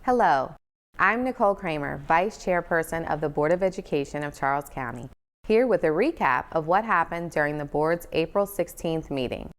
Hello, I'm Nicole Kramer, Vice Chairperson of the Board of Education of Charles County, here with a recap of what happened during the board's April 16th meeting.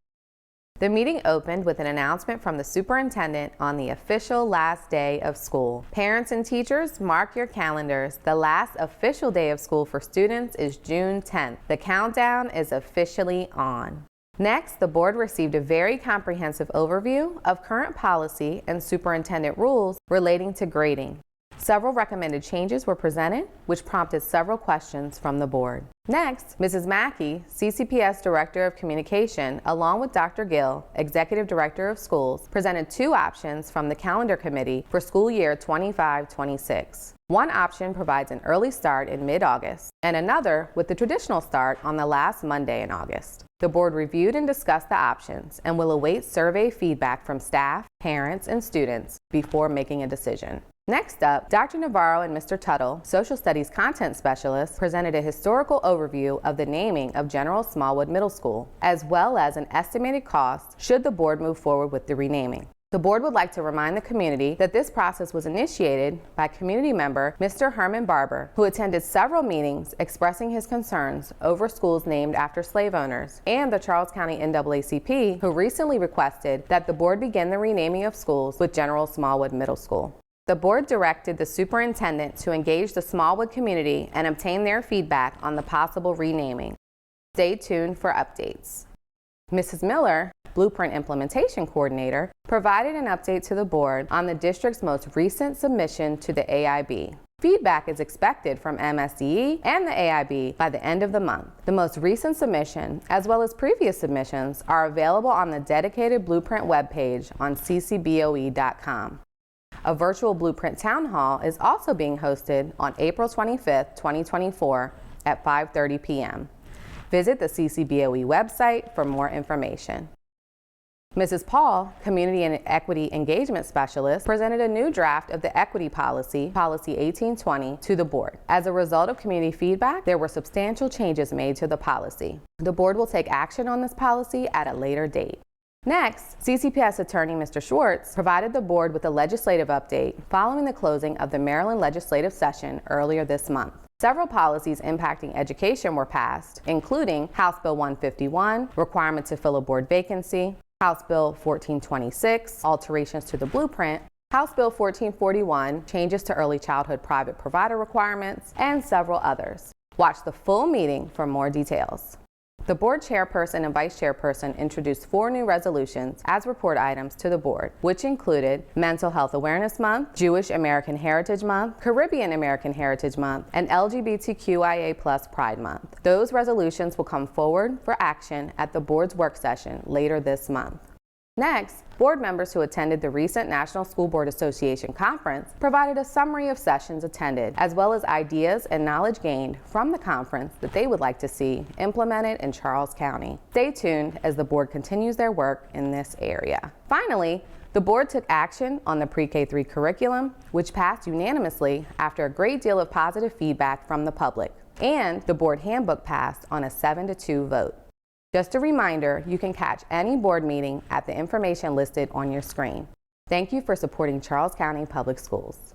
The meeting opened with an announcement from the superintendent on the official last day of school. Parents and teachers, mark your calendars. The last official day of school for students is June 10th. The countdown is officially on. Next, the board received a very comprehensive overview of current policy and superintendent rules relating to grading. Several recommended changes were presented, which prompted several questions from the board. Next, Mrs. Mackey, CCPS Director of Communication, along with Dr. Gill, Executive Director of Schools, presented two options from the Calendar Committee for school year 25-26. One option provides an early start in mid-August, and another with the traditional start on the last Monday in August. The board reviewed and discussed the options and will await survey feedback from staff, parents, and students before making a decision. Next up, Dr. Navarro and Mr. Tuttle, Social Studies Content Specialists, presented a historical overview of the naming of General Smallwood Middle School, as well as an estimated cost should the board move forward with the renaming. The board would like to remind the community that this process was initiated by community member Mr. Herman Barber, who attended several meetings expressing his concerns over schools named after slave owners, and the Charles County NAACP, who recently requested that the board begin the renaming of schools with General Smallwood Middle School. The board directed the superintendent to engage the Smallwood community and obtain their feedback on the possible renaming. Stay tuned for updates. Mrs. Miller, Blueprint Implementation Coordinator, provided an update to the board on the district's most recent submission to the AIB. Feedback is expected from MSDE and the AIB by the end of the month. The most recent submission, as well as previous submissions, are available on the dedicated Blueprint webpage on ccboe.com. A virtual Blueprint Town Hall is also being hosted on April 25th, 2024 at 5:30 p.m. Visit the CCBOE website for more information. Mrs. Paul, Community and Equity Engagement Specialist, presented a new draft of the Equity Policy, Policy 1820, to the board. As a result of community feedback, there were substantial changes made to the policy. The board will take action on this policy at a later date. Next, CCPS attorney Mr. Schwartz provided the board with a legislative update following the closing of the Maryland legislative session earlier this month. Several policies impacting education were passed, including House Bill 151, requirement to fill a board vacancy, House Bill 1426, alterations to the blueprint, House Bill 1441, changes to early childhood private provider requirements, and several others. Watch the full meeting for more details. The board chairperson and vice chairperson introduced 4 new resolutions as report items to the board, which included Mental Health Awareness Month, Jewish American Heritage Month, Caribbean American Heritage Month, and LGBTQIA+ Pride Month. Those resolutions will come forward for action at the board's work session later this month. Next, board members who attended the recent National School Board Association conference provided a summary of sessions attended, as well as ideas and knowledge gained from the conference that they would like to see implemented in Charles County. Stay tuned as the board continues their work in this area. Finally, the board took action on the pre-K-3 curriculum, which passed unanimously after a great deal of positive feedback from the public, and the board handbook passed on a 7-2 vote. Just a reminder, you can catch any board meeting at the information listed on your screen. Thank you for supporting Charles County Public Schools.